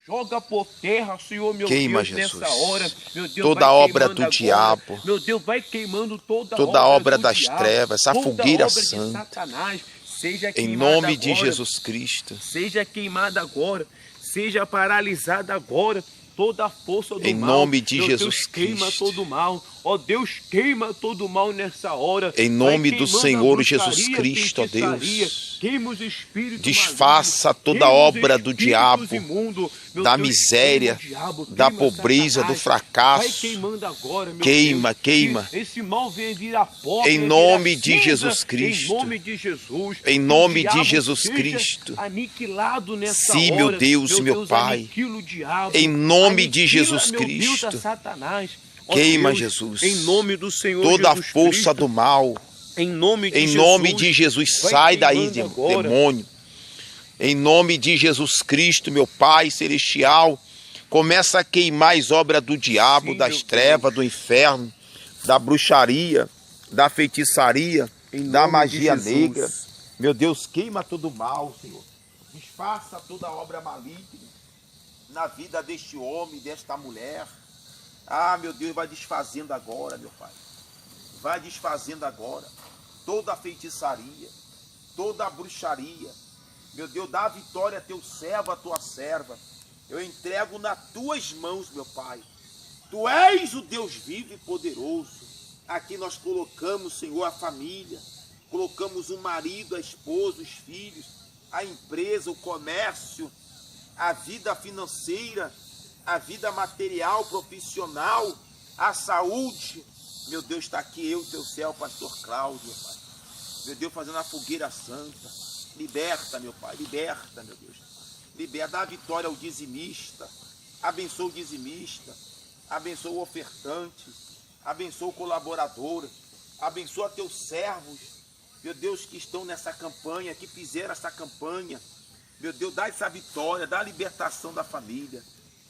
Joga por terra, Senhor, meu Queima, Deus, Jesus, nessa hora. Meu Deus, toda vai obra queimando do agora. diabo, Meu Deus, vai queimando toda obra do das diabo, trevas, a toda fogueira obra de santa, Satanás. Seja em queimada nome de agora. Jesus Cristo, Seja queimada agora. Seja paralisada agora. Toda a força do em mal, nome de meu Deus, Jesus queima Cristo, todo o mal, ó Deus, queima todo o mal nessa hora, em vai nome do queimando a Senhor Jesus bruxaria, Cristo, ó feitiçaria, Deus, queima os espíritos malignos, desfaça toda queima os obra do espíritos diabo, imundos, meu da Deus, queima o miséria, diabo, da queima pobreza, do Satanás, vai fracasso. queimando agora, meu Deus, Queima, que queima, esse mal venha virar pó, em venha virar nome de cinza, Jesus em Cristo, nome de Jesus, em que o nome de diabo Jesus seja Cristo. aniquilado nessa Sim, meu hora, Deus, meu Deus, Pai, aniquila o diabo, em nome de aniquila, Jesus meu Deus, a Cristo, Satanás, ó queima, Deus, Jesus, em nome do Senhor toda a Jesus força Cristo, do mal, em nome de em nome de Jesus, Jesus, vai sai daí, queimando agora, demônio, em nome de Jesus Cristo, meu Pai celestial, começa a queimar as obras do diabo, sim, das meu trevas, Deus, do inferno, da bruxaria, da feitiçaria, em da nome de magia negra. Jesus, Meu Deus, queima todo o mal, Senhor. Desfaça toda obra maligna na vida deste homem, desta mulher. Ah, meu Deus, vai desfazendo agora, meu Pai. Vai desfazendo agora toda a feitiçaria, toda a bruxaria. Meu Deus, dá a vitória a teu servo, a tua serva. Eu entrego nas tuas mãos, meu Pai. Tu és o Deus vivo e poderoso. Aqui nós colocamos, Senhor, a família. Colocamos o marido, a esposa, os filhos, a empresa, o comércio, a vida financeira, a vida material, profissional, a saúde. Meu Deus, está aqui eu, teu céu, pastor Cláudio, Pai. Meu Deus, fazendo a fogueira santa. Liberta, meu Pai, liberta, meu Deus. Liberta, dá a vitória ao dizimista. Abençoa o dizimista. Abençoa o ofertante. Abençoa o colaborador. Abençoa teus servos, meu Deus, que estão nessa campanha, que fizeram essa campanha. Meu Deus, dá essa vitória, dá a libertação da família.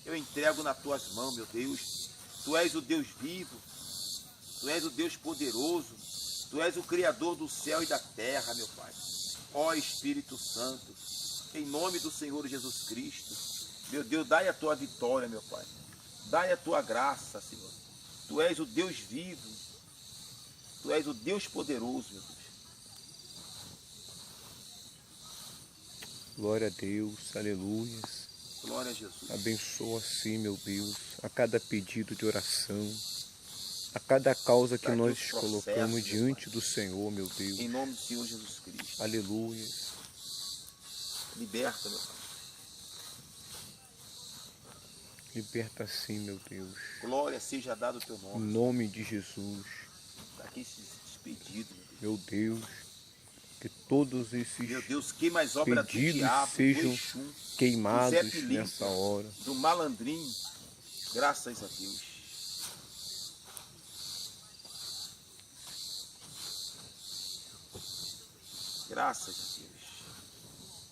Eu entrego nas tuas mãos, meu Deus. Tu és o Deus vivo. Tu és o Deus poderoso. Tu és o Criador do céu e da terra, meu Pai. Ó Espírito Santo, em nome do Senhor Jesus Cristo, meu Deus, dai a tua vitória, meu Pai. Dai a tua graça, Senhor. Tu és o Deus vivo. Tu és o Deus poderoso, meu Deus. Glória a Deus, aleluias. Glória a Jesus. Abençoa sim, meu Deus, a cada pedido de oração, a cada causa que nós colocamos diante do Senhor, meu Deus. Em nome do Senhor Jesus Cristo. Aleluias. Liberta, meu Pai. Liberta sim, meu Deus. Glória seja dado o teu Em nome. nome de Jesus. Está aqui esses pedidos, Meu Deus, que todos esses meu Deus, queima as obras do pedidos diabo, sejam do Exu, do queimados Zé Pilintra, nessa hora. do malandrinho. Graças a Deus. Graças a Deus.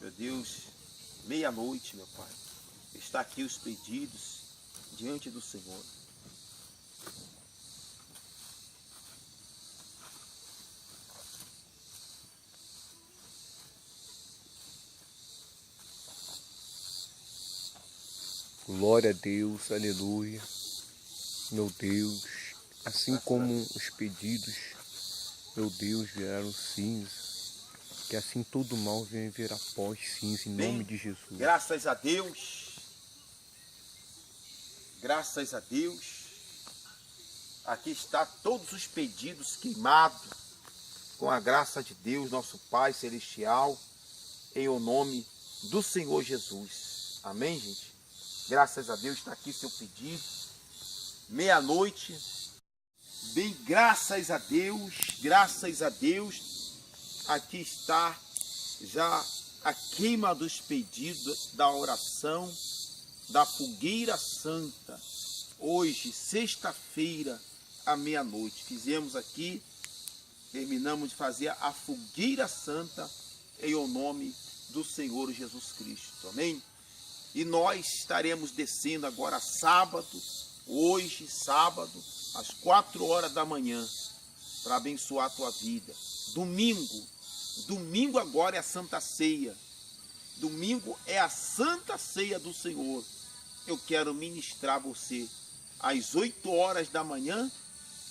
Meu Deus, meia-noite, meu Pai. Está aqui os pedidos diante do Senhor. Glória a Deus, aleluia. Meu Deus, assim como os pedidos, meu Deus, viraram cinza, que assim todo mal venha virar pó cinza, em nome de Jesus. Graças a Deus. Graças a Deus. Aqui está todos os pedidos queimados, com a graça de Deus, nosso Pai Celestial, em o nome do Senhor Jesus. Amém, gente? Graças a Deus, está aqui seu pedido. Meia-noite. Bem, graças a Deus, graças a Deus. Aqui está já a queima dos pedidos da oração, da fogueira santa. Hoje, sexta-feira, à meia-noite. Fizemos aqui, terminamos de fazer a fogueira santa em o nome do Senhor Jesus Cristo. Amém? E nós estaremos descendo agora sábado, hoje, sábado, às 4 horas da manhã, para abençoar a tua vida. Domingo agora é a Santa Ceia. Domingo é a Santa Ceia do Senhor. eu quero ministrar você às 8 horas da manhã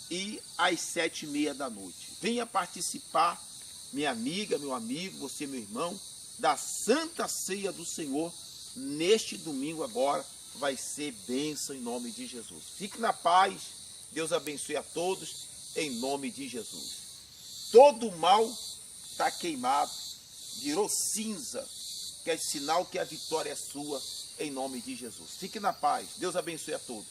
e às 7h30 da noite. Venha participar, minha amiga, meu amigo, você, meu irmão, da Santa Ceia do Senhor neste domingo agora. Vai ser bênção em nome de Jesus. Fique na paz. Deus abençoe a todos em nome de Jesus. Todo o mal está queimado, virou cinza, que é sinal que a vitória é sua em nome de Jesus. Fique na paz. Deus abençoe a todos.